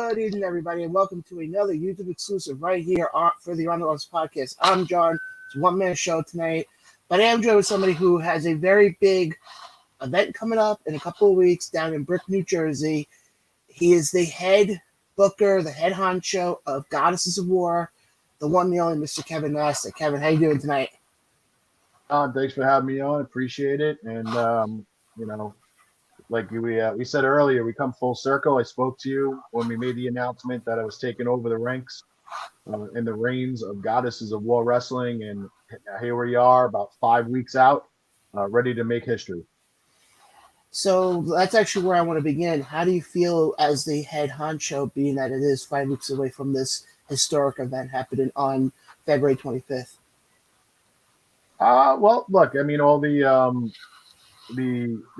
Good evening, everybody, and welcome to another YouTube exclusive right here for the On the Loves podcast. I'm John. It's a one-man show tonight, but I am joined with somebody who has a very big event coming up in a couple of weeks down in Brick, New Jersey. He is the head booker, the head honcho of Goddesses of War, the one and only Mr. Kevin Nasta. Kevin, how you doing tonight? Thanks for having me on. Appreciate it. And like we said earlier, we come full circle. I spoke to you when we made the announcement that I was taking over the ranks in the reigns of Goddesses of War Wrestling, and here we are, about 5 weeks out, ready to make history. So that's actually where I want to begin. How do you feel as the head honcho, being that it is 5 weeks away from this historic event happening on February 25th? Well, look, I mean, all the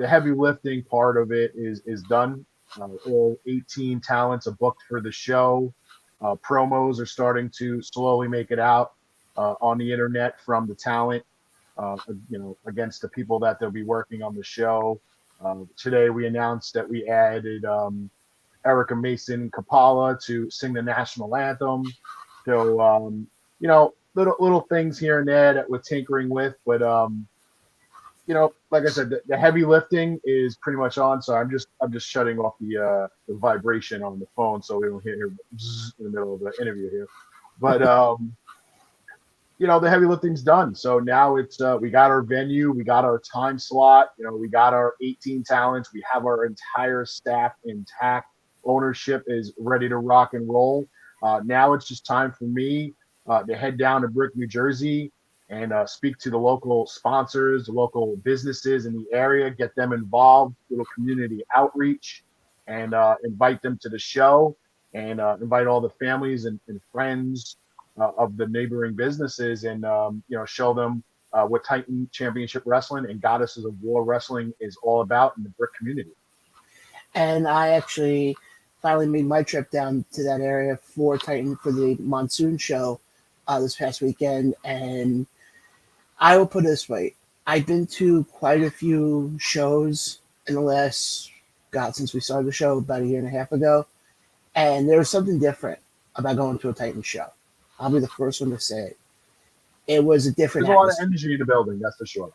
heavy lifting part of it is done. All 18 talents are booked for the show. Promos are starting to slowly make it out on the internet from the talent, against the people that they'll be working on the show. Today we announced that we added Erica Mason Kapala to sing the national anthem. So, little things here and there that we're tinkering with, but like I said, the heavy lifting is pretty much on. So I'm just shutting off the vibration on the phone so we don't hear in the middle of the interview here. But the heavy lifting's done. So now it's we got our venue, we got our time slot, we got our 18 talents, we have our entire staff intact. Ownership is ready to rock and roll. Now it's just time for me to head down to Brick, New Jersey, and speak to the local sponsors, the local businesses in the area, get them involved, little community outreach, and invite them to the show, and invite all the families and friends of the neighboring businesses, and show them what Titan Championship Wrestling and Goddesses of War Wrestling is all about in the Brick community. And I actually finally made my trip down to that area for Titan for the monsoon show this past weekend, and I will put it this way. I've been to quite a few shows in the last, since we started the show about a year and a half ago, and there was something different about going to a Titan show. I'll be the first one to say it. It was a different There's a lot of energy in the building, that's for sure.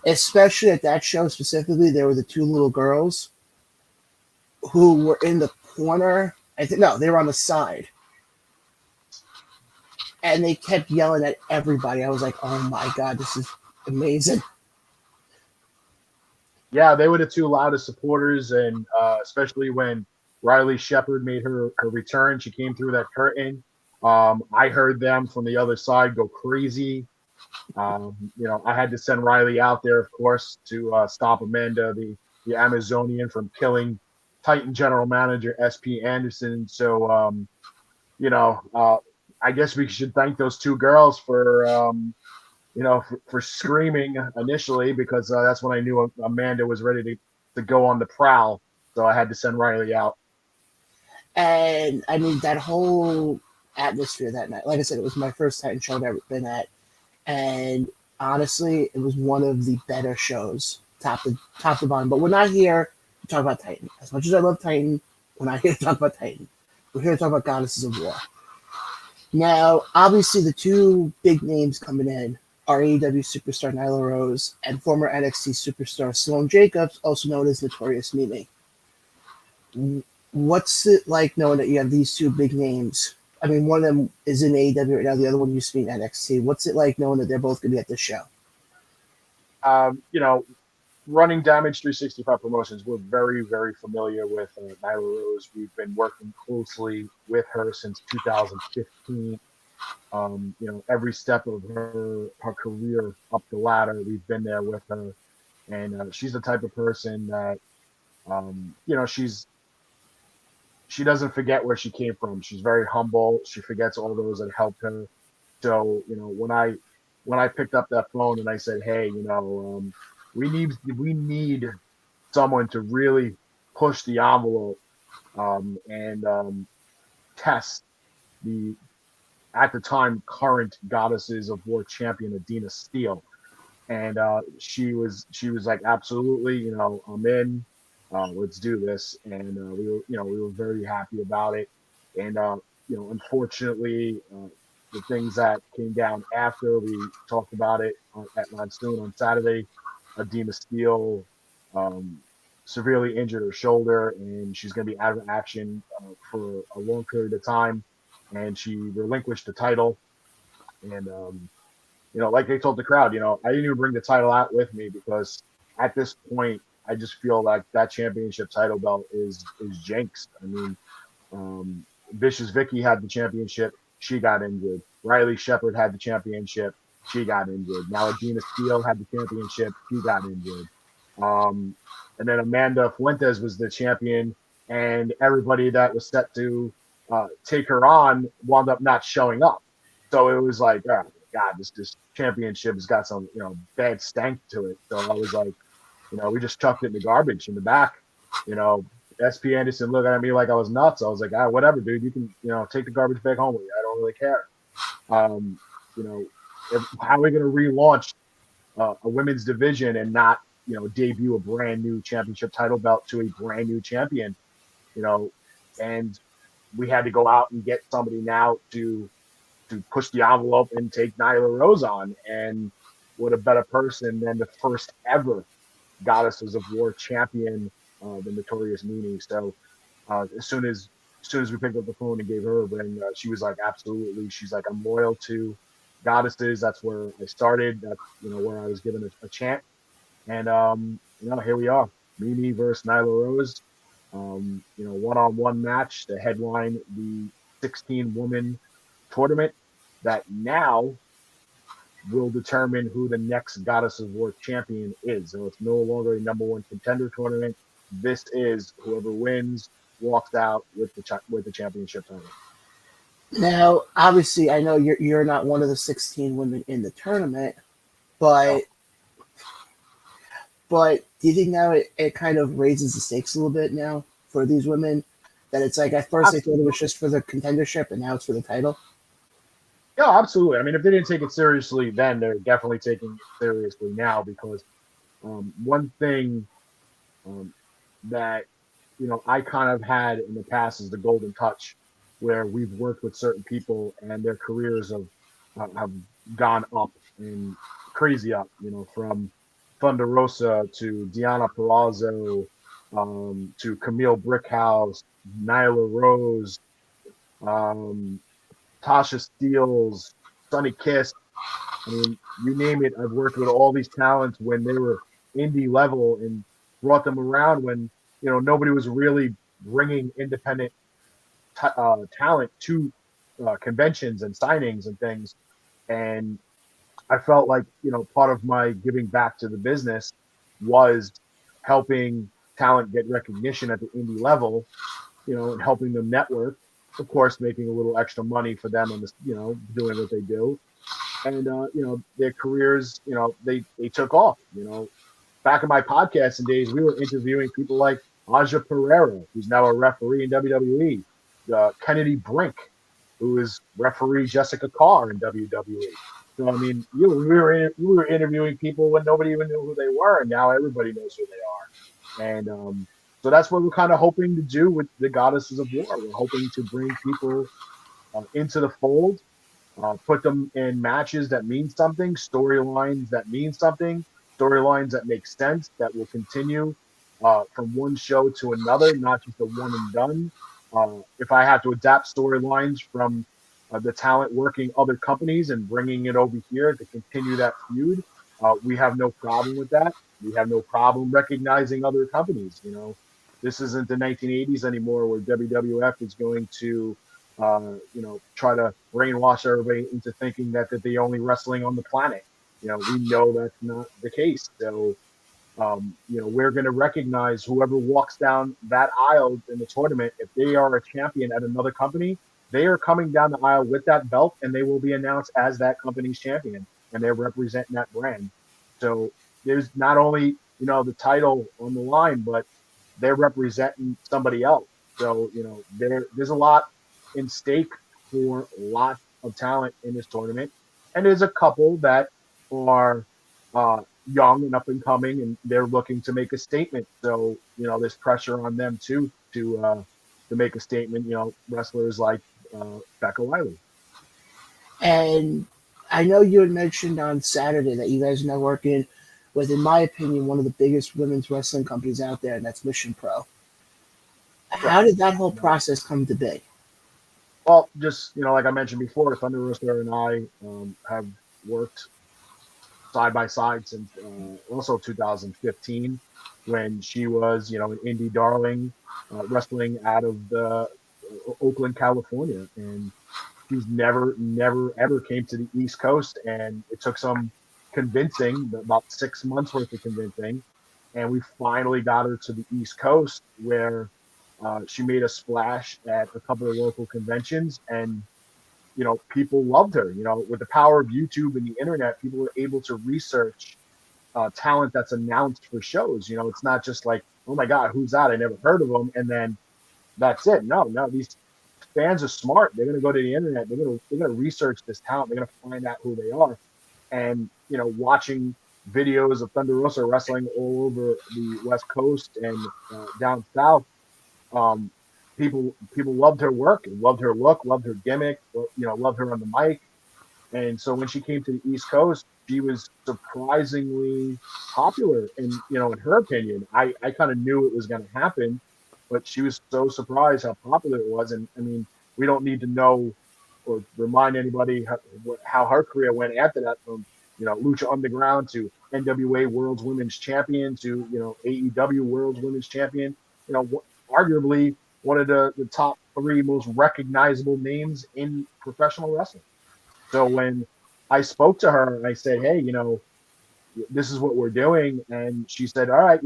Especially at that show specifically, there were the two little girls who were in the corner. No, they were on the side. And they kept yelling at everybody. I was like, oh my God, this is amazing. Yeah, they were the two loudest supporters, and especially when Riley Shepard made her return, she came through that curtain. I heard them from the other side go crazy. I had to send Riley out there, of course, to stop Amanda, the Amazonian, from killing Titan General Manager SP Anderson. So, I guess we should thank those two girls for screaming initially, because that's when I knew Amanda was ready to go on the prowl. So I had to send Riley out. And I mean, that whole atmosphere that night, like I said, it was my first Titan show I've ever been at. And honestly, it was one of the better shows, top to bottom. But we're not here to talk about Titan. As much as I love Titan, we're not here to talk about Titan. We're here to talk about Goddesses of War. Now, obviously, the two big names coming in are AEW superstar Nyla Rose and former NXT superstar Sloane Jacobs, also known as Notorious Mimi. What's it like knowing that you have these two big names? I mean, one of them is in AEW right now, the other one used to be in NXT. What's it like knowing that they're both going to be at the show? Running Damage 365 Promotions, we're very, very familiar with Nyla Rose. We've been working closely with her since 2015. Every step of her career up the ladder, we've been there with her. And she's the type of person that, she doesn't forget where she came from. She's very humble. She forgets all those that helped her. So, when I picked up that phone and I said, hey, we need someone to really push the envelope and test the, at the time, current Goddesses of War champion Adina Steele. And she was like, absolutely, I'm in. Let's do this. And we were very happy about it. And unfortunately, the things that came down after we talked about it at Monsoon on Saturday, Dina Steele um, severely injured her shoulder, and she's going to be out of action for a long period of time. And she relinquished the title. And like they told the crowd, I didn't even bring the title out with me because at this point, I just feel like that championship title belt is jinxed. I mean, Vicious Vicky had the championship, she got injured. Riley Shepard had the championship, she got injured. Now Adina Steele had the championship, she got injured. Um, and then Amanda Fuentes was the champion, and everybody that was set to take her on wound up not showing up. So it was like, oh my God, this championship has got some bad stank to it. So I was like, we just chucked it in the garbage in the back. You know, SP Anderson looked at me like I was nuts. I was like, whatever, dude. You can, take the garbage back home with you. I don't really care. Um, you know, how are we going to relaunch a women's division and not, debut a brand new championship title belt to a brand new champion? You know, and we had to go out and get somebody now to push the envelope and take Nyla Rose on. And what a better person than the first ever Goddesses of War champion, the Notorious Mimi. So as soon as we picked up the phone and gave her a ring, she was like, absolutely. She's like, I'm loyal to Goddesses. That's where I started. That's where I was given a chance. And here we are, Mimi versus Nyla Rose. One-on-one match to headline the 16-woman tournament that now will determine who the next Goddess of War champion is. So it's no longer a number one contender tournament. This is whoever wins walks out with the championship title. Now, obviously, I know you're not one of the 16 women in the tournament, but So, do you think now it kind of raises the stakes a little bit now for these women? That it's like at first they thought it was just for the contendership, and now it's for the title. yeah, absolutely. I mean, if they didn't take it seriously then, they're definitely taking it seriously now because one thing um, that I kind of had in the past is the golden touch, where we've worked with certain people and their careers have gone up and crazy up. From Thunder Rosa to Diana Perazzo, to Camille Brickhouse, Nyla Rose, um, Tasha Steeles, Sunny Kiss. I mean, you name it. I've worked with all these talents when they were indie level and brought them around when nobody was really bringing independent talent to conventions and signings and things. And I felt like part of my giving back to the business was helping talent get recognition at the indie level, and helping them network. Of course, making a little extra money for them on this, doing what they do, and their careers, they took off. Back in my podcasting days, we were interviewing people like Aja Pereira, who's now a referee in WWE, Kennedy Brink, who is referee Jessica Carr in WWE. So I mean, we were interviewing people when nobody even knew who they were, and now everybody knows who they are. And so that's what we're kind of hoping to do with the Goddesses of War. We're hoping to bring people into the fold, put them in matches that mean something, storylines that mean something, storylines that make sense, that will continue from one show to another, not just a one and done. If I have to adapt storylines from the talent working other companies and bringing it over here to continue that feud, we have no problem with that. We have no problem recognizing other companies. This isn't the 1980s anymore where WWF is going to try to brainwash everybody into thinking that they're only wrestling on the planet. We know that's not the case. So, we're going to recognize whoever walks down that aisle in the tournament. If they are a champion at another company, they are coming down the aisle with that belt and they will be announced as that company's champion and they're representing that brand. So there's not only, the title on the line, but they're representing somebody else. So, there's a lot in stake for lots of talent in this tournament. And there's a couple that are young and up and coming, and they're looking to make a statement. So there's pressure on them too to make a statement. Wrestlers like Becca Wiley. And I know you had mentioned on Saturday that you guys are now working with, in my opinion, one of the biggest women's wrestling companies out there, and that's Mission Pro. Correct. How did that whole process come to be? Well, just like I mentioned before, Thunder Rosa and I have worked side by side since also 2015, when she was an indie darling, wrestling out of the Oakland, California, and she's never ever came to the East Coast, and it took some convincing, about 6 months worth of convincing, and we finally got her to the East Coast, where she made a splash at a couple of local conventions, and people loved her. With the power of YouTube and the internet, people were able to research talent that's announced for shows. It's not just like, oh my God, who's that? I never heard of them, and then that's it. No, no, these fans are smart. They're going to go to the internet. They're going to research this talent. They're going to find out who they are. And watching videos of Thunder Rosa wrestling all over the West Coast and down south, um, people loved her work, loved her look, loved her gimmick, loved her on the mic. And so when she came to the East Coast, she was surprisingly popular. And, in her opinion, I kind of knew it was going to happen, but she was so surprised how popular it was. And I mean, we don't need to know or remind anybody how her career went after that, from, Lucha Underground to NWA World's Women's Champion to, AEW World's Women's Champion, arguably one of the top three most recognizable names in professional wrestling. So when I spoke to her and I said, hey, this is what we're doing, and she said, all right,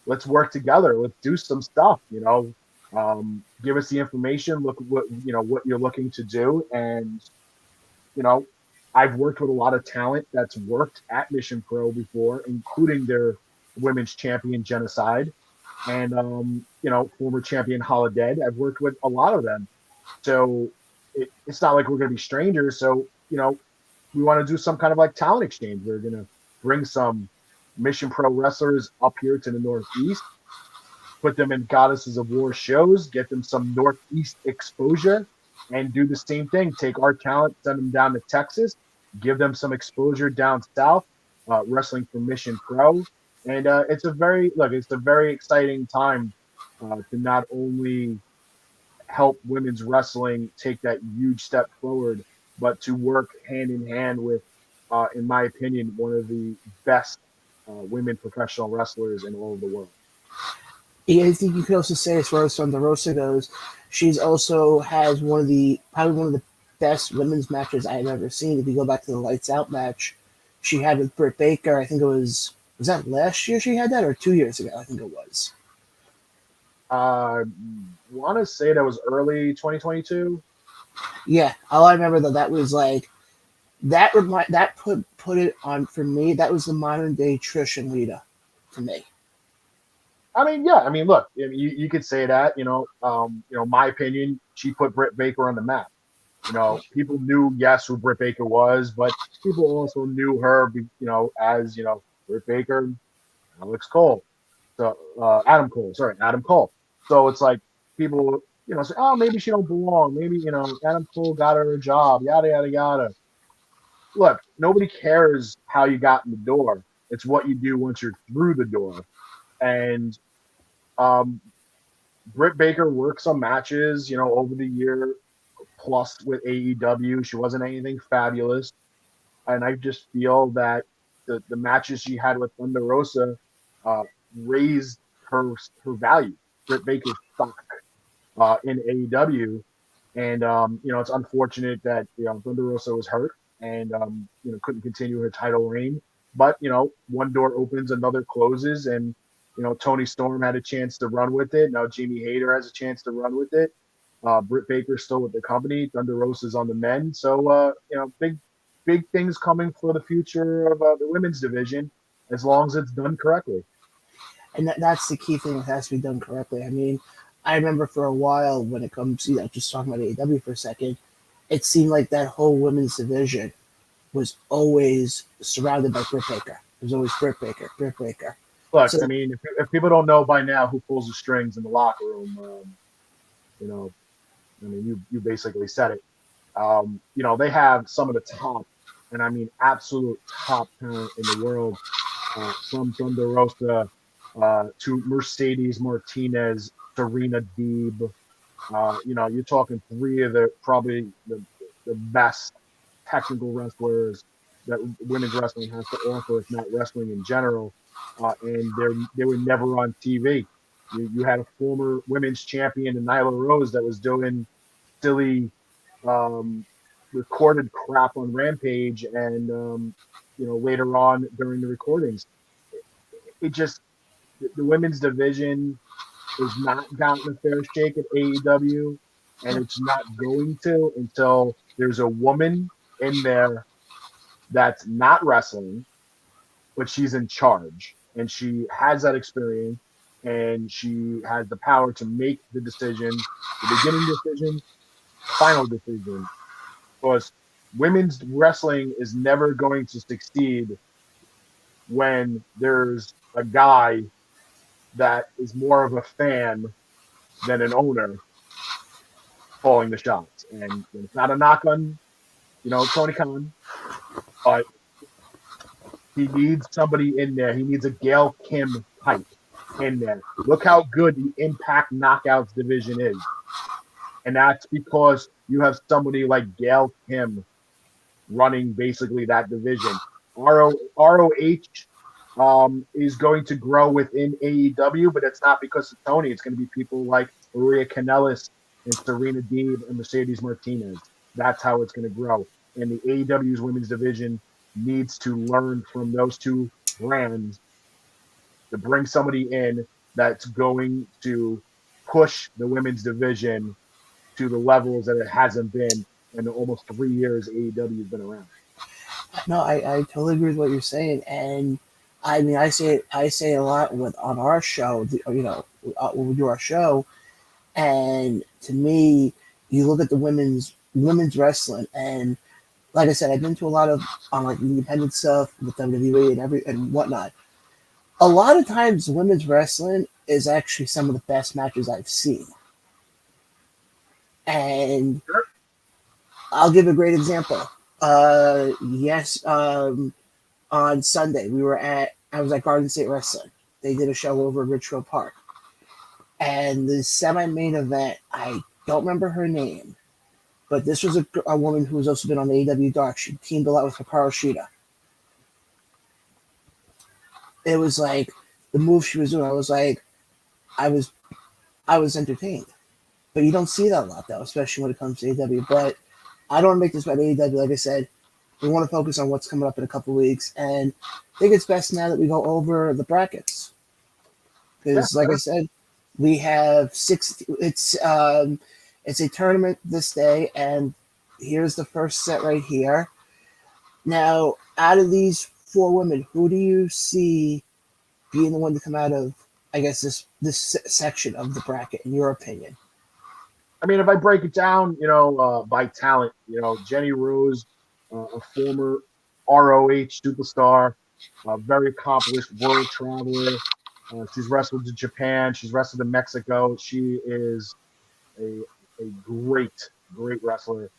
let's work together. Let's do some stuff. Give us the information. Look what you're looking to do, and you know, I've worked with a lot of talent that's worked at Mission Pro before, including their women's champion Genocide, and former champion Holodead. I've worked with a lot of them, so it's not like we're going to be strangers. So we want to do some kind of like talent exchange. We're going to bring some Mission Pro wrestlers up here to the Northeast, put them in Goddesses of War shows, get them some Northeast exposure, and do the same thing. Take our talent, send them down to Texas, give them some exposure down south, wrestling for Mission Pro. And it's a very exciting time to not only help women's wrestling take that huge step forward, but to work hand in hand with, in my opinion, one of the best women professional wrestlers in all of the world. I think you could also say, as far as Thunder Rosa goes, she's also has probably one of the best women's matches I have ever seen. If you go back to the Lights Out match she had with Britt Baker, I think it was that last year she had that, or 2 years ago? I think it was. Want to say that was early 2022. Yeah, all I remember though, that was like that. That put it on for me. That was the modern day Trish and Lita to me. I mean, yeah. I mean, look, you could say that. My opinion, she put Britt Baker on the map. People knew, yes, who Britt Baker was, but people also knew her, as Britt Baker, Alex Cole, so Adam Cole. So it's like people, say, oh, maybe she don't belong. Maybe Adam Cole got her a job. Yada yada yada. Look, nobody cares how you got in the door. It's what you do once you're through the door. And um, Britt Baker worked some matches, over the year plus with AEW. She wasn't anything fabulous. And I just feel that the matches she had with Thunder Rosa uh, raised her value, Britt Baker's stock in AEW. And it's unfortunate that Thunder Rosa was hurt and couldn't continue her title reign. But one door opens, another closes, and Tony Storm had a chance to run with it. Now Jamie Hayter has a chance to run with it. Britt Baker's still with the company. Thunder Rosa's on the men. So big things coming for the future of the women's division, as long as it's done correctly. And that's the key thing. It has to be done correctly. I mean, I remember for a while when it comes to just talking about AEW for a second, it seemed like that whole women's division was always surrounded by Britt Baker. It was always Britt Baker, Britt Baker. Look, So I mean, if people don't know by now who pulls the strings in the locker room, you know, I mean, you basically said it. They have some of the top, and I mean absolute top talent in the world, from Thunder Rosa to Mercedes Martinez, Serena Deeb. You're talking three of the probably the best technical wrestlers that women's wrestling has to offer, if not wrestling in general. And they were never on TV. You had a former women's champion in Nyla Rose that was doing silly um, recorded crap on Rampage, and later on during the recordings, it just the women's division is not gotten a fair shake at AEW, and it's not going to until there's a woman in there that's not wrestling, but she's in charge and she has that experience and she has the power to make the decision, the beginning decision, final decision. Because women's wrestling is never going to succeed when there's a guy that is more of a fan than an owner calling the shots. And it's not a knock on, Tony Khan, but he needs somebody in there. He needs a Gail Kim type in there. Look how good the Impact Knockouts division is. And that's because you have somebody like Gail Kim running basically that division. ROH is going to grow within AEW, but it's not because of Tony. It's going to be people like Maria Kanellis and Serena Deeb and Mercedes Martinez. That's how it's going to grow. And the AEW's women's division needs to learn from those two brands to bring somebody in that's going to push the women's division to the levels that it hasn't been in the almost 3 years AEW has been around. no, I totally agree with what you're saying, and I mean I say a lot with on our show. When we do our show, and to me, you look at the women's wrestling, and like I said, I've been to a lot of on like independent stuff with WWE and whatnot. A lot of times, women's wrestling is actually some of the best matches I've seen, and Sure. I'll give a great example. Yes, on Sunday I was at Garden State Wrestling. They did a show over at Richfield Park, and the semi-main event, I don't remember her name, but this was a woman who has also been on the AEW Dark. She teamed a lot with Hikaru Shida. It was like the move she was doing. I was like, I was I was entertained. But you don't see that a lot though, especially when it comes to AEW. But I don't want to make this about AEW. Like I said, we want to focus on what's coming up in a couple of weeks, and I think it's best now that we go over the brackets Yeah, because, like I sure. said, we have six. It's a tournament this day, and here's the first set right here. Now, out of these four women, who do you see being the one to come out of, I guess, this section of the bracket, in your opinion? I mean, if I break it down, by talent, Jenny Rose, a former ROH superstar, a very accomplished world traveler. She's wrestled in Japan. She's wrestled in Mexico. She is a, a great wrestler.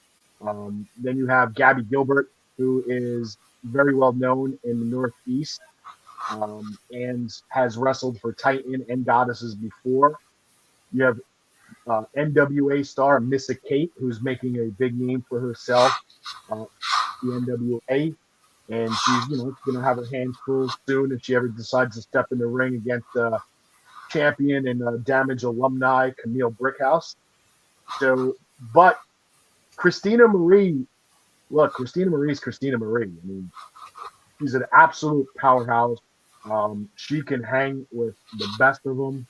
Then you have Gabby Gilbert, who is very well known in the Northeast, and has wrestled for Titan and Goddesses before. You have NWA star Missa Kate, who's making a big name for herself, uh, the NWA, and she's going to have her hands full soon if she ever decides to step in the ring against champion and Damage alumni Camille Brickhouse. So, but Christina Marie, look, Christina Marie is Christina Marie. I mean, she's an absolute powerhouse. She can hang with the best of them,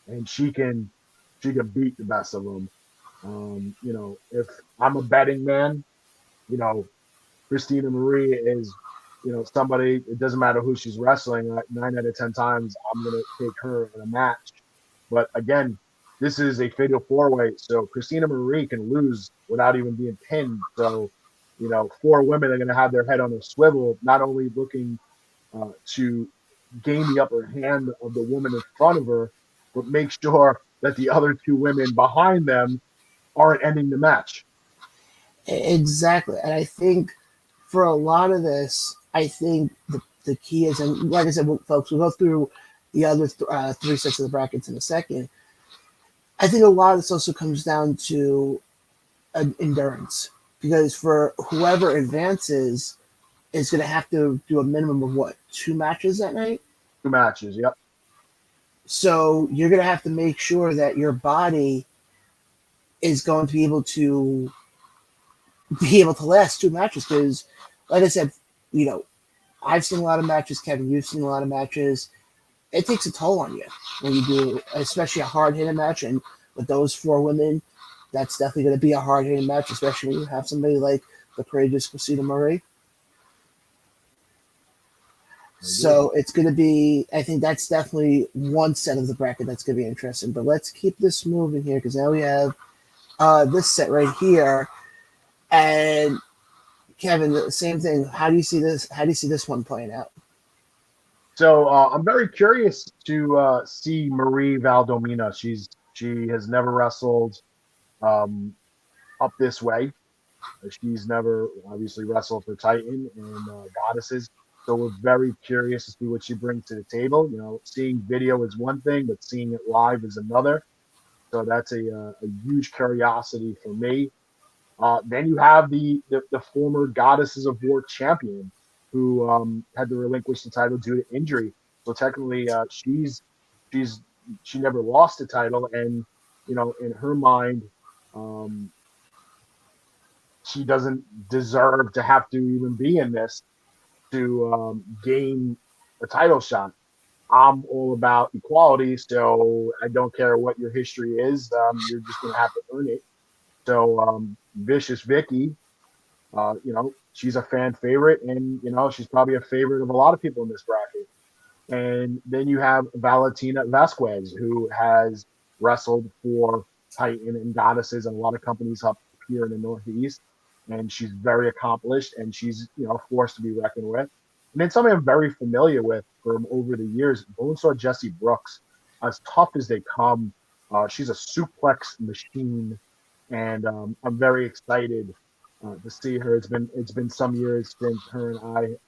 and she can beat the best of them. If I'm a betting man, you know, Christina Marie is, somebody. It doesn't matter who she's wrestling. 9 out of 10 times, I'm gonna take her in a match. But again, this is a fatal four-way, so Christina Marie can lose without even being pinned. So, four women are gonna have their head on a swivel, not only looking to gain the upper hand of the woman in front of her, but make sure that the other two women behind them aren't ending the match. Exactly. And I think for a lot of this, I think the key is, and like I said, folks, we'll go through the other three sets of the brackets in a second. I think a lot of this also comes down to endurance, because for whoever advances is going to have to do a minimum of what, 2 matches that night. 2 matches, yep. So you're going to have to make sure that your body is going to be able to last 2 matches. Because, like I said, you know, I've seen a lot of matches. Kevin, you've seen a lot of matches. It takes a toll on you when you do, especially a hard hitting match. And with those 4 women, that's definitely going to be a hard hitting match, especially when you have somebody like the courageous Christina Marie. So it's going to be, I think that's definitely one set of the bracket that's going to be interesting. But let's keep this moving here, because now we have this set right here. And Kevin, the same thing. How do you see this? How do you see this one playing out? So I'm very curious to see Marie Valdomina. She has never wrestled um, up this way. She's never obviously wrestled for Titan and Goddesses. So we're very curious to see what she brings to the table. You know, seeing video is one thing, but seeing it live is another. So that's a huge curiosity for me. Then you have the former Goddesses of War champion who had to relinquish the title due to injury. So technically, she's she never lost the title, and you know, in her mind, um, she doesn't deserve to have to even be in this to gain a title shot. I'm all about equality, so I don't care what your history is. You're just going to have to earn it. So Vicious Vicky, you know, she's a fan favorite, and you know, she's probably a favorite of a lot of people in this bracket. And then you have Valentina Vasquez, who has wrestled for Titan and Goddesses and a lot of companies up here in the Northeast. And she's very accomplished, and she's, you know, a force to be reckoned with. And then somebody I'm very familiar with from over the years, Bonesaw Jessie Brooks. As tough as they come, she's a suplex machine, and I'm very excited to see her. It's been some years since her and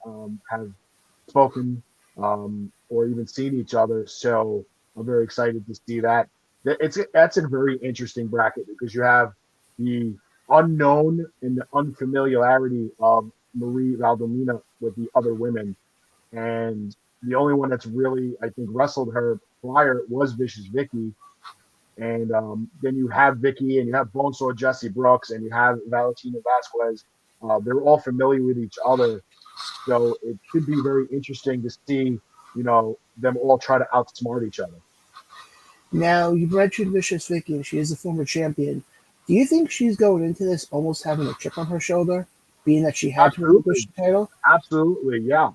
I have spoken or even seen each other. So I'm very excited to see that. That's a very interesting bracket because you have the unknown and the unfamiliarity of Marie Valdomina with the other women, and the only one that's really I think wrestled her prior was Vicious Vicky. And then you have Vicky, and you have Bonesaw Jessie Brooks, and you have Valentina Vasquez. They're all familiar with each other, so it should be very interesting to see, you know, them all try to outsmart each other. Now, you mentioned Vicious Vicky, and she is a former champion. Do you think she's going into this almost having a chip on her shoulder, being that she had to relinquish Absolutely, the title? absolutely, yeah.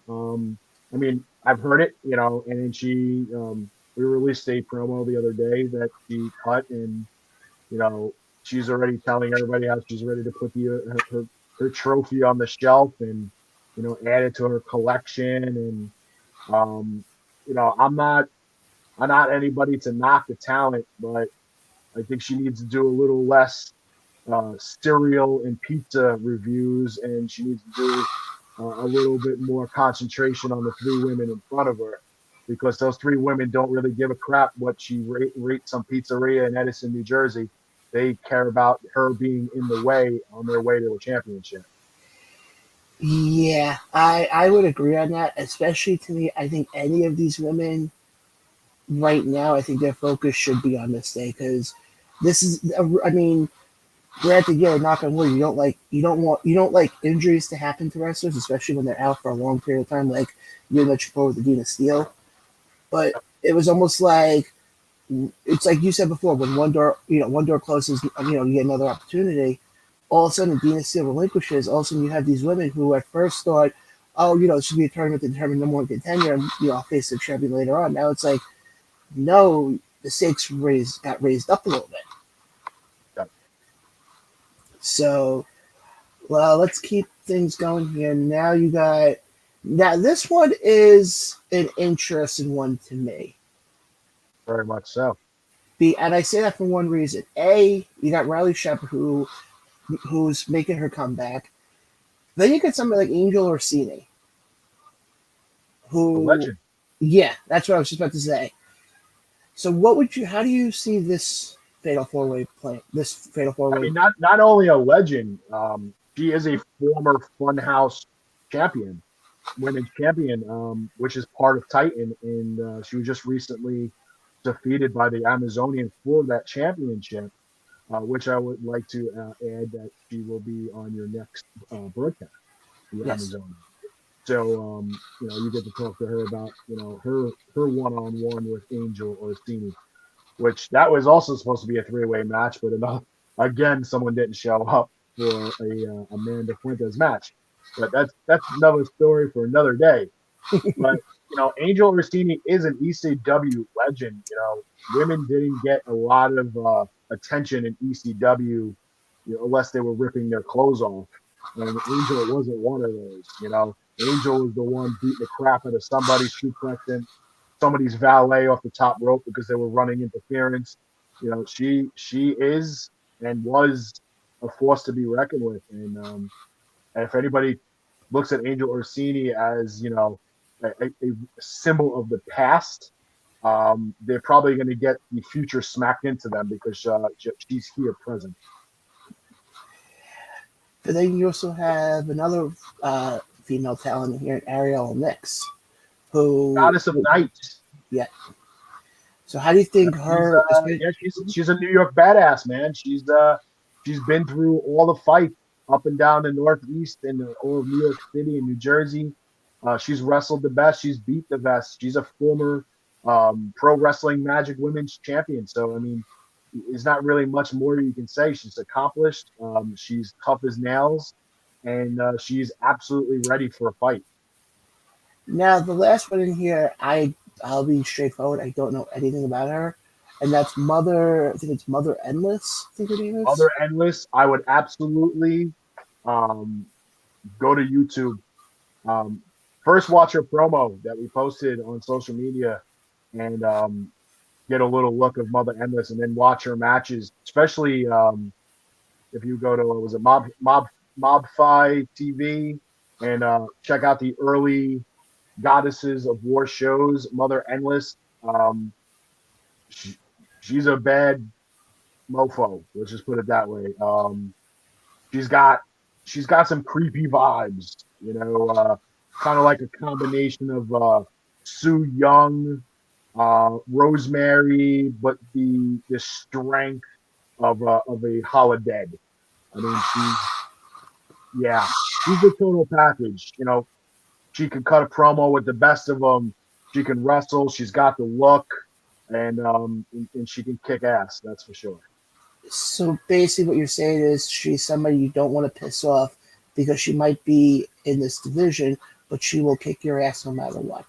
I mean, I've heard it, you know, and then we released a promo the other day that she cut, and you know, she's already telling everybody how she's ready to put her trophy on the shelf and you know add it to her collection. And you know, I'm not anybody to knock the talent, but I think she needs to do a little less cereal and pizza reviews, and she needs to do a little bit more concentration on the 3 women in front of her, because those 3 women don't really give a crap what she rates some pizzeria in Edison, New Jersey. They care about her being in the way on their way to a championship. Yeah, I would agree on that. Especially to me, I think any of these women right now, I think their focus should be on this day, because this is. I mean, granted, yeah, knock on wood, you don't like injuries to happen to wrestlers, especially when they're out for a long period of time, like you mentioned before with the Dina Steele. But it was almost like it's like you said before, when one door closes, you get another opportunity. All of a sudden, Dina Steele relinquishes. All of a sudden, you have these women who at first thought, oh, it should be a tournament to determine number one contender, and I'll face the champion later on. Now it's like, no, the stakes got raised up a little bit. Yeah. So, well, let's keep things going here. Now you got Now, this one is an interesting one to me. Very much so. And I say that for one reason. A, you got Riley Shepard who's making her comeback. Then you get somebody like Angel Orsini, A who, legend. yeah, that's what I was just about to say. So, what would you? How do you see this fatal four way play? This fatal four I way. mean, not only a legend, she is a former Funhouse champion, women's champion, which is part of Titan, and she was just recently defeated by the Amazonian for that championship. Which I would like to add that she will be on your next broadcast, the Yes. Amazonian. So, you get to talk to her about, her one-on-one with Angel Orsini, which that was also supposed to be a three-way match, but again, someone didn't show up for a Amanda Fuentes match. But that's another story for another day. But Angel Orsini is an ECW legend. Women didn't get a lot of attention in ECW, unless they were ripping their clothes off. And Angel wasn't one of those. Angel was the one beating the crap out of somebody, suplexing somebody's valet off the top rope because they were running interference. She is and was a force to be reckoned with. And if anybody looks at Angel Orsini as a symbol of the past, they're probably going to get the future smacked into them because she's here present. But then you also have another female talent here, Ariel Nix, who, Goddess of Night. yeah. So how do you Yeah, think her? she's a New York badass, man. She's been through all the fights up and down the Northeast and all of New York City and New Jersey. She's wrestled the best. She's beat the best. She's a former pro wrestling Magic Women's champion. So I mean, there's not really much more you can say. She's accomplished. She's tough as nails, and she's absolutely ready for a fight. Now the last one in here, I'll be straightforward. I don't know anything about her, and that's Mother. I think it's Mother Endless. I think her name is. Other endless, I would absolutely um, go to YouTube. Um, First, watch her promo that we posted on social media, and get a little look of Mother Endless, and then watch her matches. Especially if you go to was it Mob Fi TV, and check out the early Goddesses of War shows. Mother Endless, she, she's a bad mofo. Let's just put it that way. She's got she's got some creepy vibes, kind of like a combination of Sue Young, Rosemary, but the strength of a holodead. I mean, yeah, she's the total package. She can cut a promo with the best of them. She can wrestle. She's got the look, and she can kick ass. That's for sure. So basically, what you're saying is she's somebody you don't want to piss off because she might be in this division, but she will kick your ass no matter what.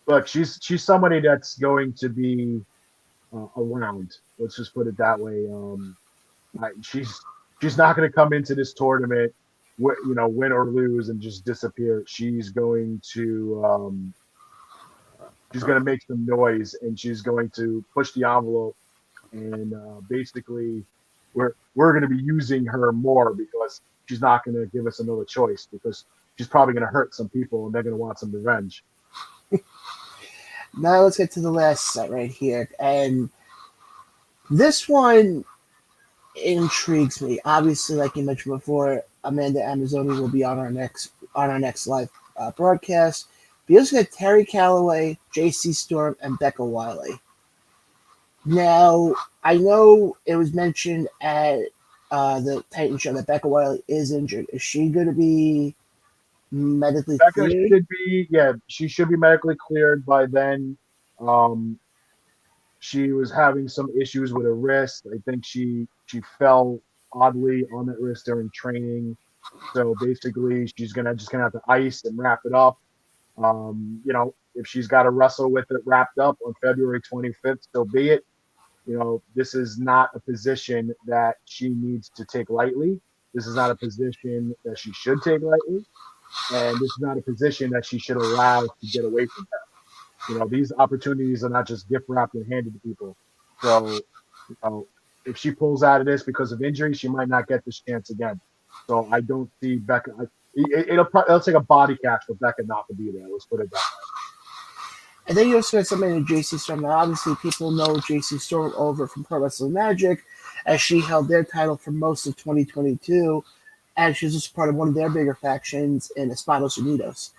Look, she's somebody that's going to be around. Let's just put it that way. She's not going to come into this tournament, win or lose and just disappear. She's going to make some noise, and she's going to push the envelope, and basically we're going to be using her more because she's not going to give us another choice because she's probably going to hurt some people and they're going to want some revenge. Now let's get to the last set right here, and this one intrigues me. Obviously, like you mentioned before, Amanda Amazoni will be on our next live broadcast. We also got Terry Calloway, JC Storm, and Becca Wiley. Now, I know it was mentioned at the Titan show that Becca Wiley is injured. Is she going to be medically Becca cleared? should be, yeah, she should be medically cleared by then. Um, she was having some issues with her wrist. I think she fell oddly on that wrist during training. So basically, she's gonna have to ice and wrap it up. If she's got to wrestle with it wrapped up on February 25th, so be it. This is not a position that she needs to take lightly. This is not a position that she should take lightly. and this is not a position that she should allow to get away from her. These opportunities are not just gift wrapped and handed to people. So, if she pulls out of this because of injury, she might not get this chance again. So I don't see Becca. It'll take a body catch for Becca not to be there. Let's put it that way. And then you also had somebody in JC Storm. Now, obviously, people know JC Storm over from Pro Wrestling Magic, as she held their title for most of 2022, and she's just part of one of their bigger factions in Espados Unidos.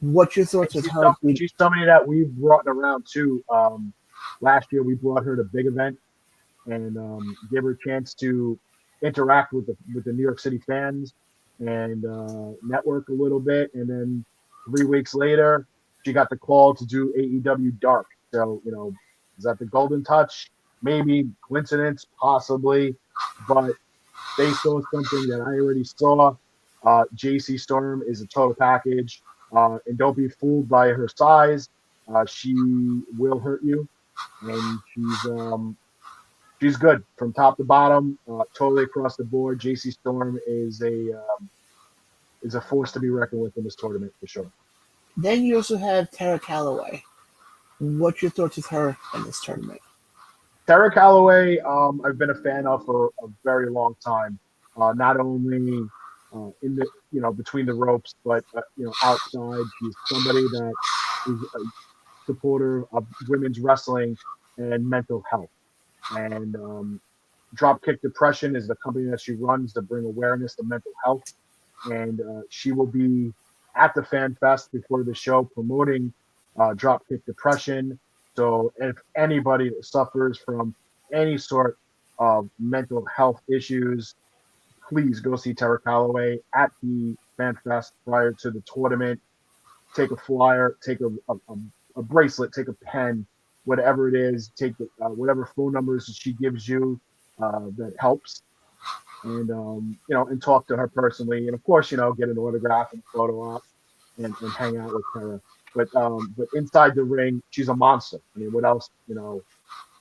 What's your thoughts with her? She's somebody that we've brought around too. Last year we brought her to big event and gave her a chance to interact with the New York City fans and network a little bit. And then 3 weeks later, she got the call to do AEW Dark. So is that the golden touch? Maybe coincidence, possibly, but they saw something that I already saw. JC Storm is a total package. And don't be fooled by her size. She will hurt you, and she's good from top to bottom, totally across the board. JC Storm is a force to be reckoned with in this tournament for sure. Then you also have Tara Calloway. What's your thoughts with her in this tournament? Tara Calloway, I've been a fan of for a very long time. Not only in the between the ropes, but outside. She's somebody that is a supporter of women's wrestling and mental health. And Dropkick Depression is the company that she runs to bring awareness to mental health. And she will be at the Fan Fest before the show promoting Dropkick Depression. So if anybody suffers from any sort of mental health issues, please go see Tara Calloway at the Fan Fest prior to the tournament. Take a flyer, take a bracelet, take a pen, whatever it is, take whatever phone numbers she gives you that helps. And and talk to her personally, and of course, get an autograph and a photo op, and hang out with Tara. But inside the ring, she's a monster. I mean, what else?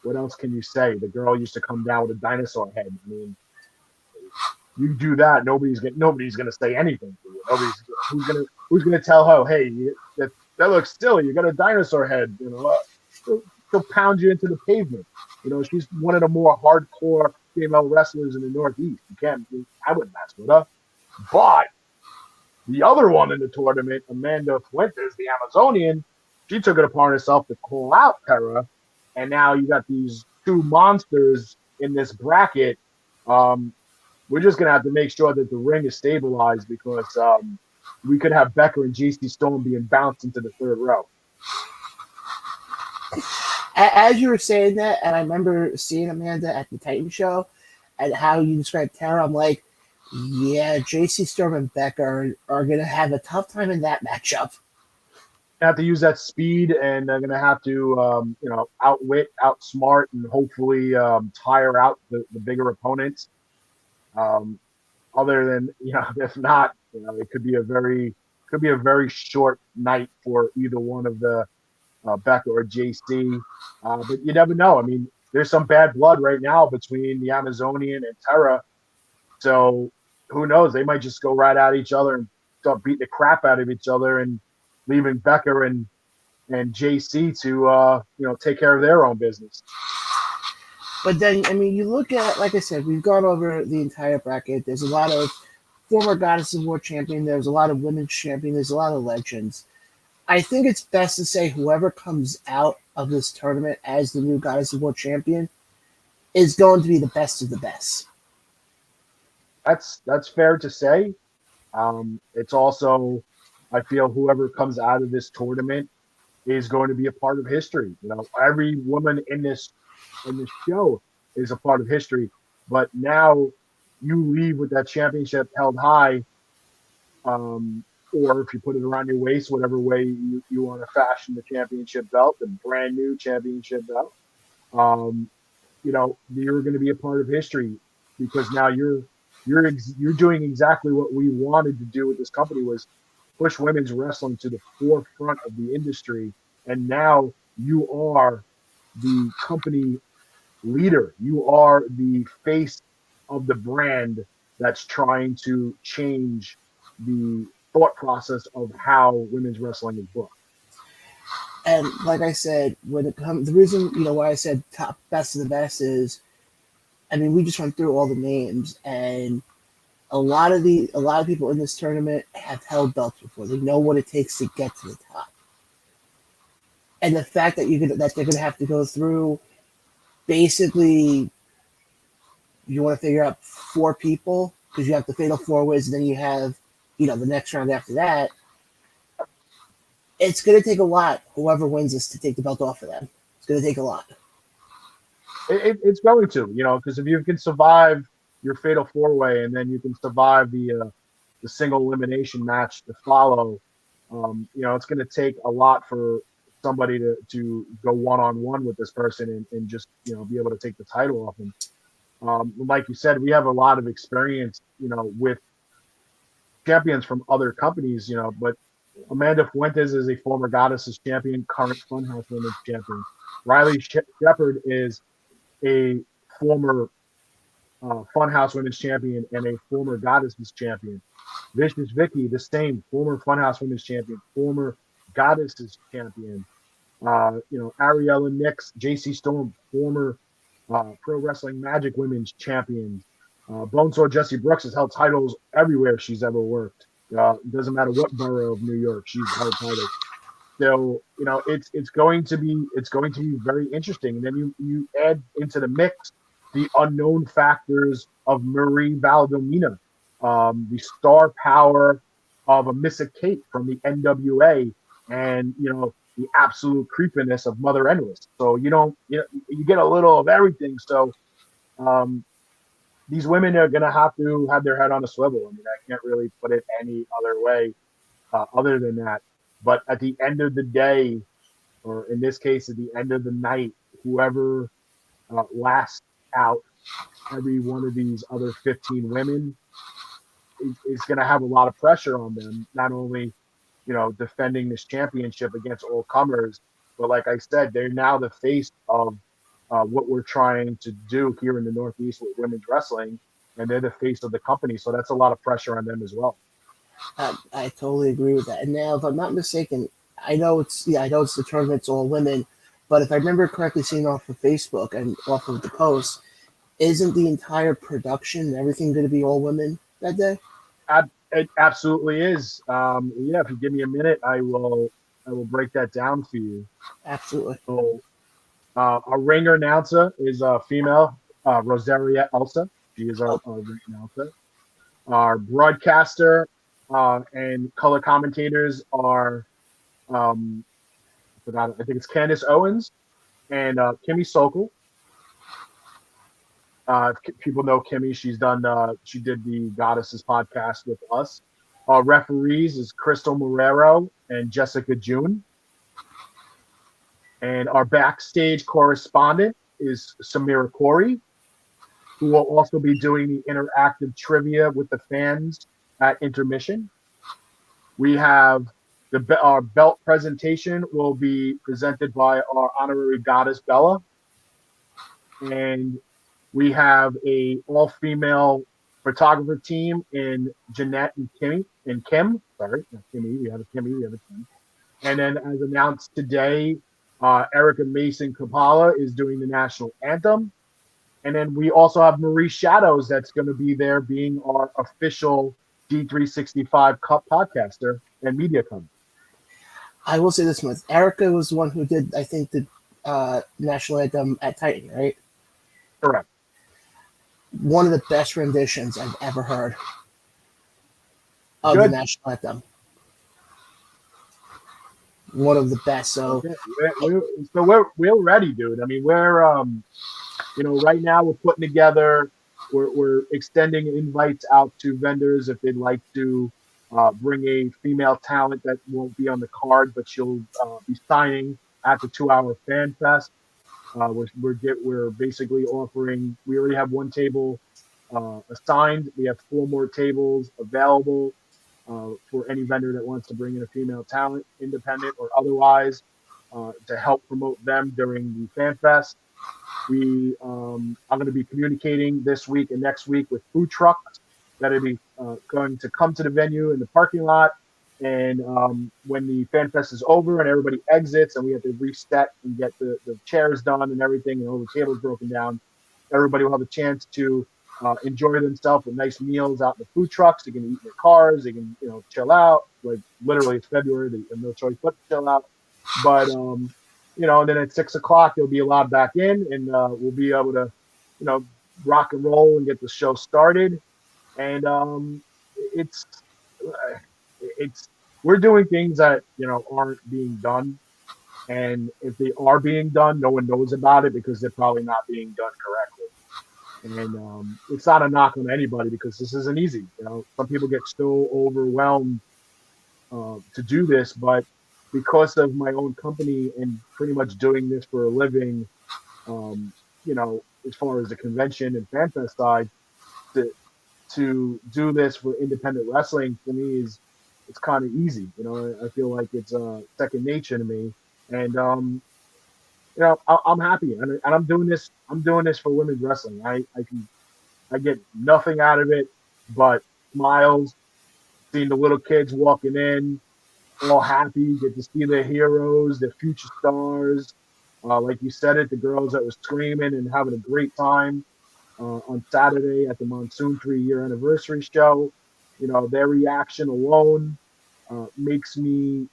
What else can you say? The girl used to come down with a dinosaur head. I mean, you do that, nobody's gonna say anything to you. Who's gonna tell her, hey, that looks silly. You got a dinosaur head. She'll pound you into the pavement. She's one of the more hardcore female wrestlers in the Northeast. I wouldn't mess with her. But the other one in the tournament, Amanda Fuentes, the Amazonian, she took it upon herself to call out Tara, and now you got these two monsters in this bracket. We're just gonna have to make sure that the ring is stabilized, because we could have Becker and JC Storm being bounced into the third row. As you were saying that, and I remember seeing Amanda at the Titan show, and how you described Tara, I'm like, yeah, JC Storm and Becker are going to have a tough time in that matchup. Have to use that speed, and they're going to have to, outwit, outsmart, and hopefully tire out the bigger opponents. Other than, if not, it could be a very short night for either one of the Becca or JC. But you never know. I mean, there's some bad blood right now between the Amazonian and Tara. So who knows? They might just go right at each other and start beating the crap out of each other, and leaving Becker and JC to take care of their own business. But then, I mean, you look at, like I said, we've gone over the entire bracket. There's a lot of former Goddess of War champion. There's a lot of women's champion. There's a lot of legends. I think it's best to say whoever comes out of this tournament as the new Goddess of War champion is going to be the best of the best. That's fair to say. It's also, I feel, whoever comes out of this tournament is going to be a part of history. Every woman in this show is a part of history. But now you leave with that championship held high, or if you put it around your waist, whatever way you want to fashion the championship belt, the brand new championship belt, you're going to be a part of history, because now you're doing exactly what we wanted to do with this company, was push women's wrestling to the forefront of the industry. And now you are the company leader. You are the face of the brand that's trying to change the thought process of how women's wrestling is booked. And like I said, when it comes, the reason why I said top best of the best is, I mean, we just went through all the names, and a lot of people in this tournament have held belts before. They know what it takes to get to the top, and the fact that they're gonna have to go through basically, you want to figure out four people because you have the fatal four ways, and then you have the next round after that. It's gonna take a lot. Whoever wins this to take the belt off of them. It's gonna take a lot. It's going to, because if you can survive your fatal four way and then you can survive the single elimination match to follow, it's going to take a lot for somebody to go one on one with this person and just be able to take the title off them. Like you said, we have a lot of experience, with champions from other companies, but Amanda Fuentes is a former Goddesses champion, current Funhouse Women's champion. Riley Shepard is a former Funhouse Women's champion and a former Goddesses champion. Vicious Vicky, the same, former Funhouse Women's champion, former Goddesses champion. Ariella Nix, JC Storm, former Pro Wrestling Magic Women's champion. Bonesaw Jessie Brooks has held titles everywhere she's ever worked. Doesn't matter what borough of New York, she's held titles. So it's going to be very interesting. And then you add into the mix the unknown factors of Marie Valdomina, the star power of a Missa Kate from the NWA, and the absolute creepiness of Mother Endless. So you get a little of everything. So these women are going to have to have their head on a swivel. I mean, I can't really put it any other way other than that. But at the end of the day, or in this case, at the end of the night, whoever lasts out every one of these other 15 women is going to have a lot of pressure on them, not only, defending this championship against all comers, but like I said, they're now the face of what we're trying to do here in the Northeast with women's wrestling, and they're the face of the company. So that's a lot of pressure on them as well. I totally agree with that. And now, if I'm not mistaken, I know it's the tournament's all women, but if I remember correctly, seeing off of Facebook and off of the post, isn't the entire production and everything going to be all women that day? It absolutely is. Yeah, if you give me a minute, I will break that down for you. Absolutely. So, our ring announcer is a female, Rosaria Elsa. She is our ring announcer. Our broadcaster and color commentators are, I think it's Candace Owens and Kimmy Sokol. If people know Kimmy, she did the Goddesses podcast with us. Referees is Crystal Morero and Jessica June. And our backstage correspondent is Samira Corey, who will also be doing the interactive trivia with the fans at intermission. We have our belt presentation will be presented by our honorary goddess Bella. And we have a all-female photographer team in Jeanette and Kim. Sorry, not Kimmy. We have a Kimmy. We have a Kim. And then, as announced today, Erica Mason Kapala is doing the national anthem. And then we also have Marie Shadows that's going to be there, being our official D365 Cup podcaster and media company. I will say this much: Erica was the one who did, I think, the national anthem at Titan, right? Correct. One of the best renditions I've ever heard of the national anthem. One of the best. So, we're ready, dude. I mean, we're right now we're putting together. We're extending invites out to vendors if they'd like to bring a female talent that won't be on the card, but she'll be signing at the 2-hour fan fest. We're basically offering. We already have one table assigned. We have 4 more tables available for any vendor that wants to bring in a female talent, independent or otherwise, to help promote them during the fan fest. We are going to be communicating this week and next week with food trucks that are going to come to the venue in the parking lot And when the fan fest is over and everybody exits and we have to reset and get the chairs done and everything and all the tables broken down, everybody will have a chance to enjoy themselves with nice meals out in the food trucks. They can eat in their cars. They can, chill out. Like literally, it's February. They have no choice but to chill out. But and then at 6 o'clock they'll be allowed back in, and we'll be able to, you know, rock and roll and get the show started. And it's it's we're doing things that aren't being done, and if they are being done, no one knows about it because they're probably not being done correctly. And it's not a knock on anybody because this isn't easy. Some people get so overwhelmed to do this, but because of my own company and pretty much doing this for a living, um, as far as the convention and fan fest side, to do this for independent wrestling for me is it's kind of easy. I feel like it's second nature to me, and I'm happy, and I'm doing this. I'm doing this for women's wrestling. I get nothing out of it but smiles, seeing the little kids walking in, all happy, get to see their heroes, their future stars. Like you said it, the girls that were screaming and having a great time on Saturday at the Monsoon 3-year anniversary show. Their reaction alone makes me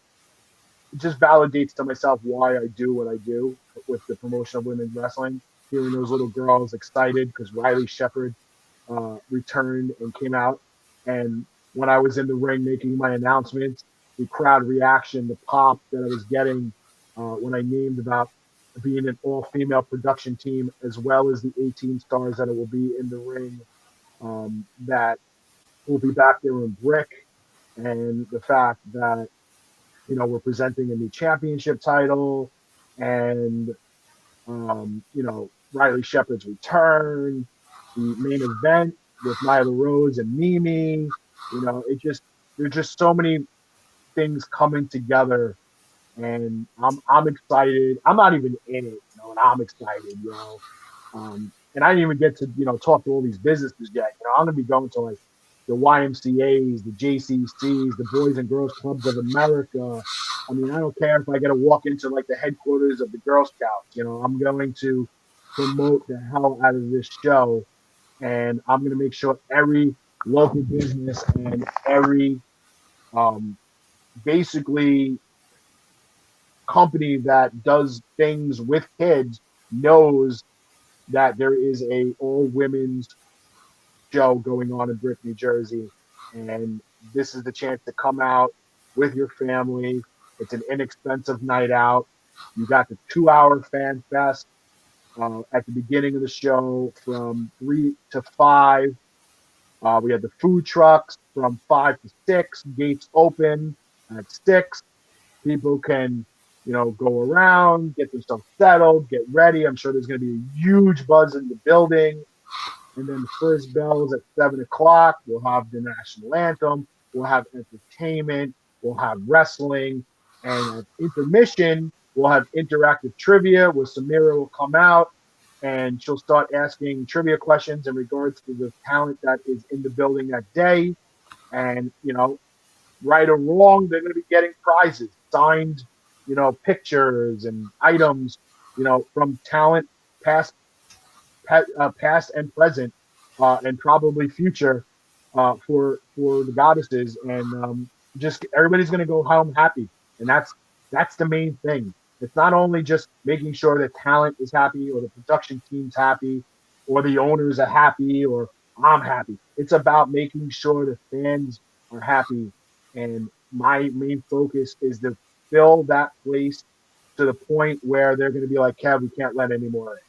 just validates to myself why I do what I do with the promotion of women's wrestling. Hearing those little girls excited because Riley Shepard returned and came out. And when I was in the ring making my announcements, the crowd reaction, the pop that I was getting when I named about being an all-female production team, as well as the 18 stars that it will be in the ring, that will be back there in brick, and the fact that we're presenting a new championship title, and Riley Shepard's return, the main event with Nyla Rose and Mimi. It just there's just so many things coming together, and I'm excited. I'm not even in it, and I'm excited. And I didn't even get to talk to all these businesses yet. I'm gonna be going to like the YMCA's, the JCC's, the Boys and Girls Clubs of America. I mean, I don't care if I get to walk into like the headquarters of the Girl Scouts. I'm going to promote the hell out of this show, and I'm going to make sure every local business and every um, basically company that does things with kids knows that there is a all women's show going on in Brick, New Jersey, and this is the chance to come out with your family. It's an inexpensive night out. You got the 2-hour fan fest at the beginning of the show from 3 to 5. We had the food trucks from 5 to 6. Gates open at 6. People can, go around, get themselves settled, get ready. I'm sure there's going to be a huge buzz in the building. And then the first bell is at 7 o'clock. We'll have the national anthem. We'll have entertainment. We'll have wrestling. And at intermission, we'll have interactive trivia where Samira will come out and she'll start asking trivia questions in regards to the talent that is in the building that day. And, right or wrong, they're going to be getting prizes, signed, pictures and items, from talent past past and present, and probably future, for the goddesses, and just everybody's going to go home happy, and that's the main thing. It's not only just making sure that talent is happy or the production team's happy or the owners are happy or I'm happy. It's about making sure the fans are happy, and my main focus is to fill that place to the point where they're going to be like, Kev, we can't let any more in.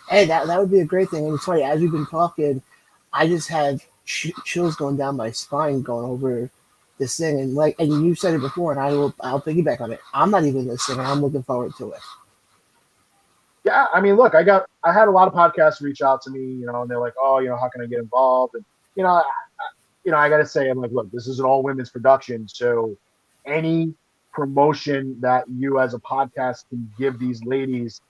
Hey, that would be a great thing. And it's funny, as we've been talking, I just have chills going down my spine going over this thing. And like, and you said it before, and I'll piggyback on it. I'm not even listening. And I'm looking forward to it. Yeah, I mean, look, I had a lot of podcasts reach out to me, and they're like, oh, how can I get involved? And you know, I, I got to say, I'm like, look, this is an all women's production, so any promotion that you as a podcast can give these ladies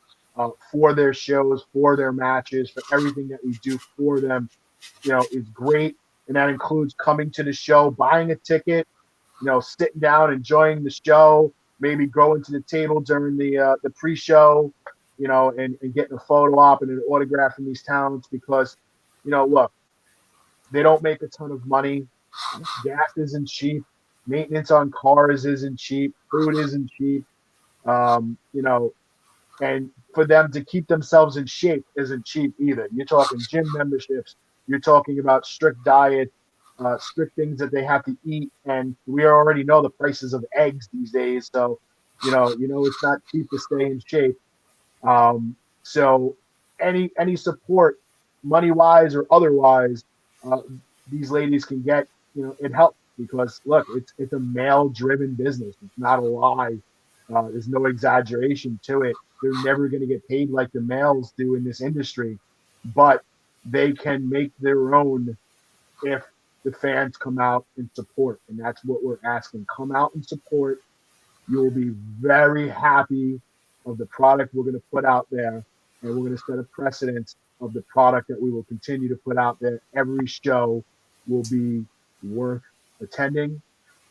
for their shows, for their matches, for everything that we do for them, is great. and that includes coming to the show, buying a ticket, sitting down, enjoying the show, maybe going to the table during the pre-show, and getting a photo op and an autograph from these talents because, look, they don't make a ton of money. Gas isn't cheap. Maintenance on cars isn't cheap. Food isn't cheap. Um, you know, and for them to keep themselves in shape isn't cheap either. You're talking gym memberships. You're talking about strict diet, strict things that they have to eat, and we already know the prices of eggs these days. So, it's not cheap to stay in shape. So any support, money wise or otherwise, uh, these ladies can get, it helps because look, it's a male driven business. It's not a lie. There's no exaggeration to it. They're never going to get paid like the males do in this industry, but they can make their own if the fans come out and support. And that's what we're asking. Come out and support. You will be very happy of the product we're going to put out there, and we're going to set a precedent of the product that we will continue to put out there. Every show will be worth attending,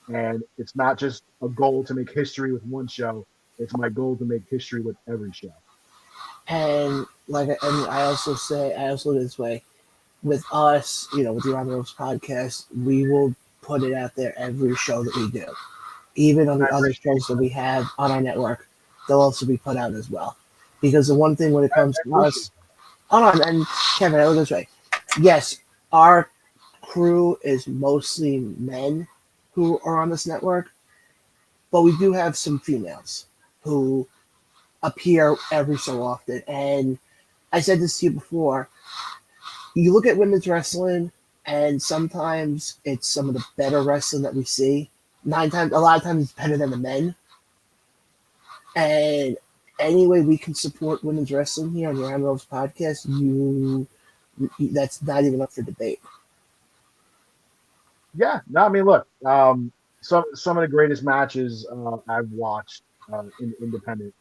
and it's not just a goal to make history with one show. It's my goal to make history with every show. And I also do this way with us, with the Army Ropes podcast, we will put it out there every show that we do. Even on the other shows that we have on our network, they'll also be put out as well. Because the one thing when it comes to us, hold on, and Kevin, I look this way. Yes, our crew is mostly men who are on this network, but we do have some females who appear every so often. And I said this to you before. You look at women's wrestling, and sometimes it's some of the better wrestling that we see. A lot of times, it's better than the men. And any way we can support women's wrestling here on the Iron Ropes podcast, that's not even up for debate. Yeah, no, I mean, look, some of the greatest matches I've watched in independent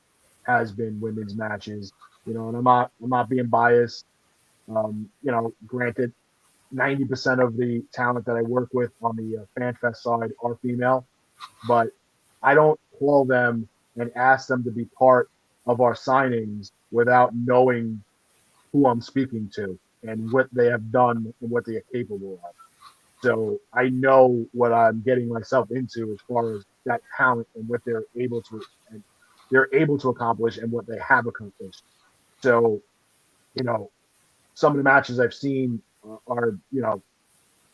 has been women's matches. And I'm not being biased. Granted, 90% of the talent that I work with on the FanFest side are female, but I don't call them and ask them to be part of our signings without knowing who I'm speaking to and what they have done and what they are capable of. So I know what I'm getting myself into as far as that talent and what they're able to accomplish and what they have accomplished. So, you know, some of the matches I've seen are,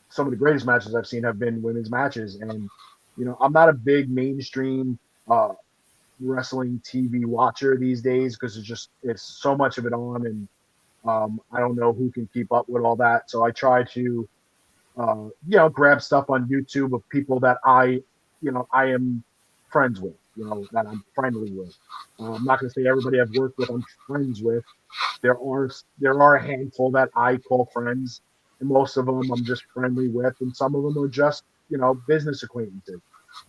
some of the greatest matches I've seen have been women's matches. And, I'm not a big mainstream uh, wrestling TV watcher these days because it's so much of it on, and I don't know who can keep up with all that. So I try to grab stuff on YouTube of people that I am friends with, that I'm friendly with. I'm not going to say everybody I've worked with I'm friends with. There are a handful that I call friends, and most of them I'm just friendly with, and some of them are just business acquaintances.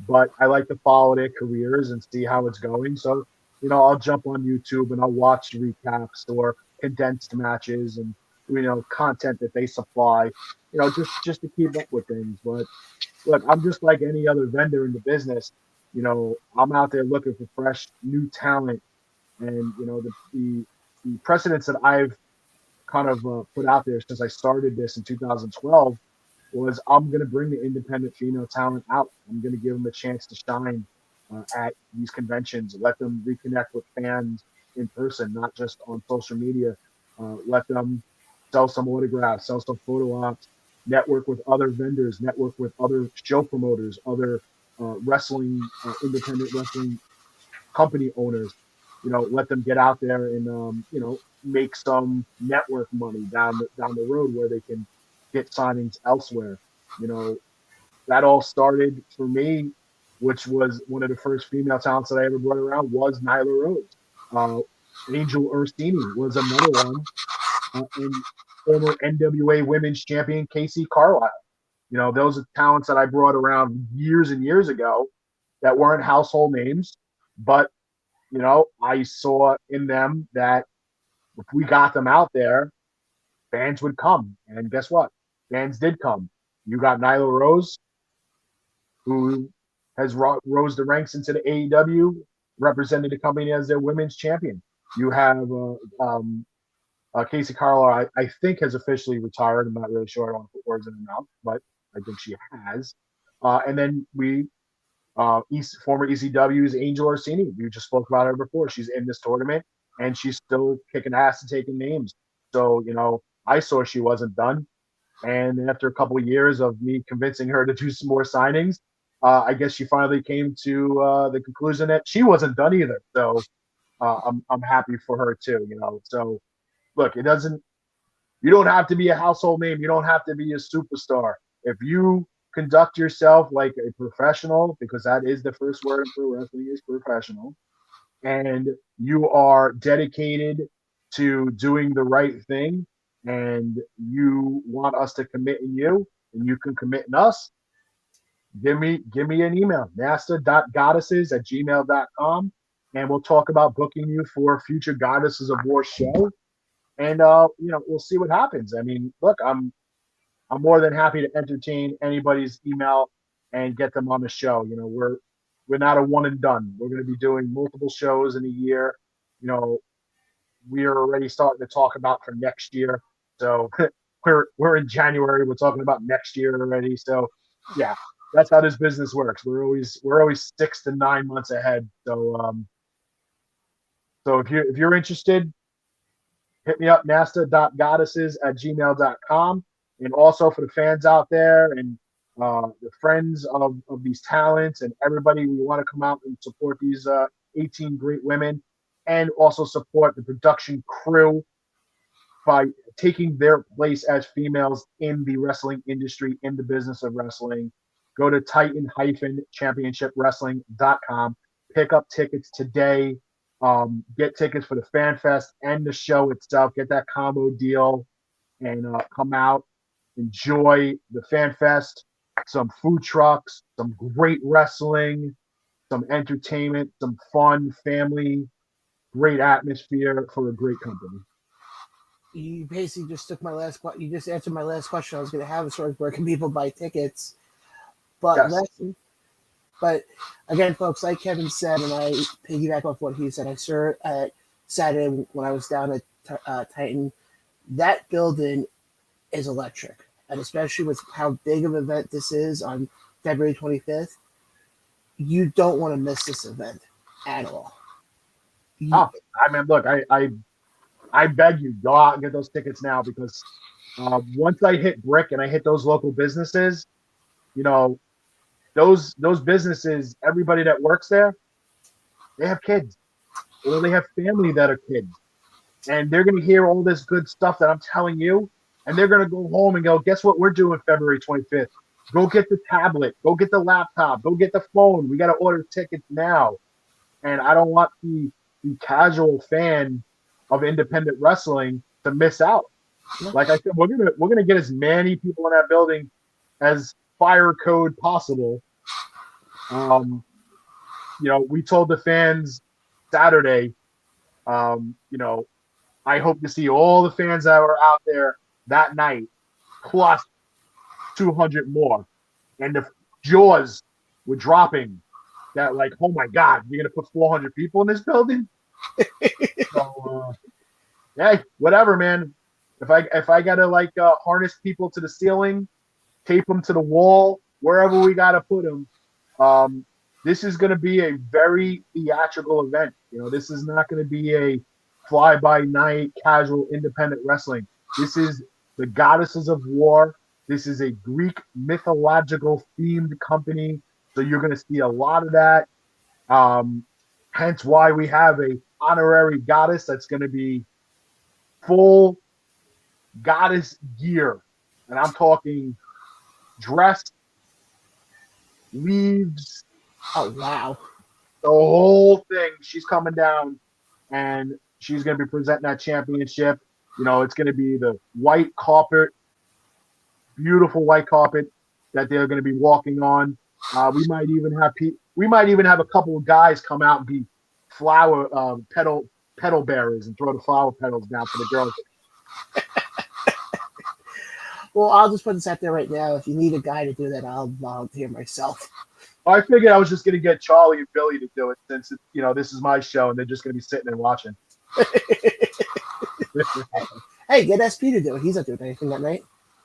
But I like to follow their careers and see how it's going. So I'll jump on YouTube and I'll watch recaps or condensed matches and content that they supply, just to keep up with things. But look, I'm just like any other vendor in the business. I'm out there looking for fresh new talent, and the precedents that I've kind of put out there since I started this in 2012 was I'm going to bring the independent female talent out. I'm going to give them a chance to shine at these conventions, let them reconnect with fans in person, not just on social media. Let them sell some autographs, sell some photo ops, network with other vendors, network with other show promoters, other independent wrestling company owners. Let them get out there and make some network money down the road where they can get signings elsewhere. You know, that all started for me, which was one of the first female talents that I ever brought around was Nyla Rose. Uh, Angel Ursini was another one, and former NWA Women's Champion Casey Carlisle. Those are talents that I brought around years and years ago that weren't household names, but I saw in them that if we got them out there, fans would come. And guess what? Fans did come. You got Nyla Rose, who has rose the ranks into the AEW, representing the company as their women's champion. You have Casey Carlo, I think, has officially retired. I'm not really sure. I don't want to put words in her mouth, but I think she has. And then former ECW's Angel Orsini. We just spoke about her before. She's in this tournament, and she's still kicking ass and taking names. So, I saw she wasn't done. And after a couple of years of me convincing her to do some more signings, I guess she finally came to the conclusion that she wasn't done either. So I'm happy for her too. So look, you don't have to be a household name. You don't have to be a superstar. If you conduct yourself like a professional, because that is the first word in pro wrestling is professional, and you are dedicated to doing the right thing, and you want us to commit in you, and you can commit in us, give me an email, nasta.goddesses@gmail.com, and we'll talk about booking you for a future Goddesses of War show. And we'll see what happens. I mean, look, I'm more than happy to entertain anybody's email and get them on the show. We're not a one and done. We're going to be doing multiple shows in a year. We are already starting to talk about for next year. So we're in January. We're talking about next year already. So yeah, that's how this business works. We're always 6 to 9 months ahead. So if you're interested, hit me up, nasta.goddesses@gmail.com. And also for the fans out there and the friends of these talents and everybody, we want to come out and support these 18 great women, and also support the production crew by taking their place as females in the wrestling industry, in the business of wrestling. Go to titan-championshipwrestling.com. Pick up tickets today. Get tickets for the Fan Fest and the show itself. Get that combo deal and come out, enjoy the Fan Fest, some food trucks, some great wrestling, some entertainment, some fun, family, great atmosphere for a great company. You basically just took my last. You just answered my last question I was going to have as far as where can people buy tickets. But Yes. But again, folks, like Kevin said, and I piggyback off what he said, I saw it at Saturday when I was down at Titan. That building is electric, and especially with how big of an event this is on February 25th, you don't want to miss this event at all. I mean, look, I beg you, go out and get those tickets now, because once I hit brick and I hit those local businesses, those businesses, everybody that works there, they have kids or they have family that are kids, and they're going to hear all this good stuff that I'm telling you, and they're going to go home and go, guess what we're doing February 25th? Go get the tablet, go get the laptop, go get the phone. We got to order tickets now. And I don't want the casual fan of independent wrestling to miss out. Like I said, we're gonna get as many people in that building as fire code possible. We told the fans Saturday, I hope to see all the fans that were out there that night, plus 200 more. And the jaws were dropping that, like, oh my God, you're going to put 400 people in this building? So, hey, whatever, man. If I got to harness people to the ceiling, tape them to the wall, wherever we got to put them, this is going to be a very theatrical event. This is not going to be a fly-by-night casual independent wrestling. This is the Goddesses of War. This is a Greek mythological themed company. So you're going to see a lot of that. Hence why we have a honorary goddess that's going to be full goddess gear. And I'm talking dress, leaves. Oh, wow. The whole thing. She's coming down and she's going to be presenting that championship. It's going to be the white carpet, beautiful white carpet that they're going to be walking on. We might even have a couple of guys come out and be flower petal bearers and throw the flower petals down for the girls. Well, I'll just put this out there right now. If you need a guy to do that, I'll volunteer myself. I figured I was just going to get Charlie and Billy to do it since this is my show and they're just going to be sitting and watching. Hey, get SP to do it. He's not doing anything that night.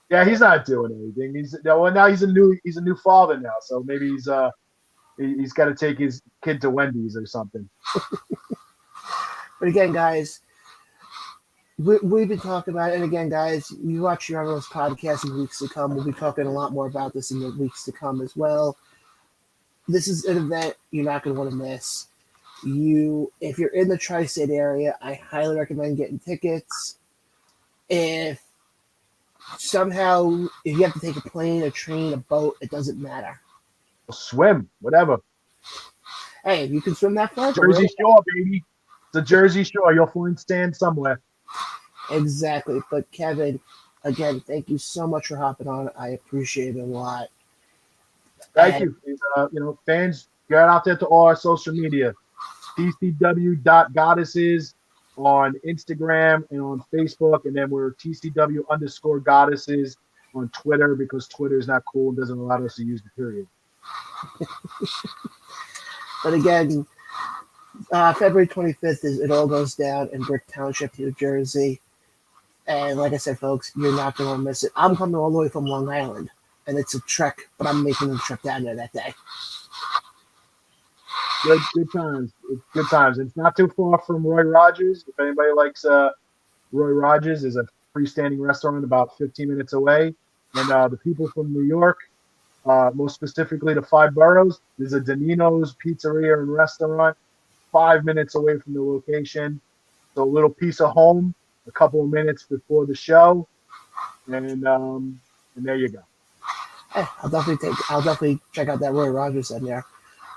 Yeah, he's not doing anything. Now he's a new father now, so maybe he's got to take his kid to Wendy's or something. But again, guys, we've been talking about it. And again, guys, you watch your other podcast in weeks to come. We'll be talking a lot more about this in the weeks to come as well. This is an event you're not going to want to miss. If you're in the tri-state area, I highly recommend getting tickets. If you have to take a plane, a train, a boat, it doesn't matter. Swim, whatever. Hey, if you can swim that far, Jersey Shore, baby. It's a Jersey Shore. You'll find sand somewhere. Exactly. But Kevin, again, thank you so much for hopping on. I appreciate it a lot. Thank you. Fans, get out there to all our social media. TCW.goddesses on Instagram and on Facebook, and then we're TCW_goddesses on Twitter because Twitter is not cool and doesn't allow us to use the period. But again, February 25th it all goes down in Brick Township, New Jersey. And like I said, folks, you're not going to miss it. I'm coming all the way from Long Island, and it's a trek, but I'm making the trip down there that day. Good times. It's good times. It's not too far from Roy Rogers. If anybody likes Roy Rogers, is a freestanding restaurant about 15 minutes away. And the people from New York, most specifically the 5 boroughs, there's a Danino's Pizzeria and Restaurant 5 minutes away from the location. So a little piece of home, a couple of minutes before the show, and there you go. Hey, I'll definitely check out that Roy Rogers in there.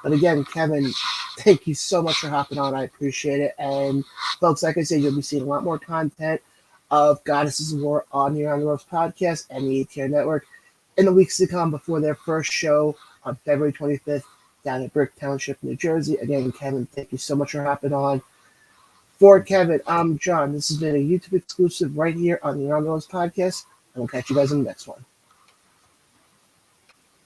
But again, Kevin, thank you so much for hopping on. I appreciate it. And folks, like I said, you'll be seeing a lot more content of Goddesses of War on the On the Ropes podcast and the ATR Network in the weeks to come before their first show on February 25th down at Brick Township, New Jersey. Again, Kevin, thank you so much for hopping on. For Kevin, I'm John. This has been a YouTube exclusive right here on the On the Ropes podcast. And we'll catch you guys in the next one.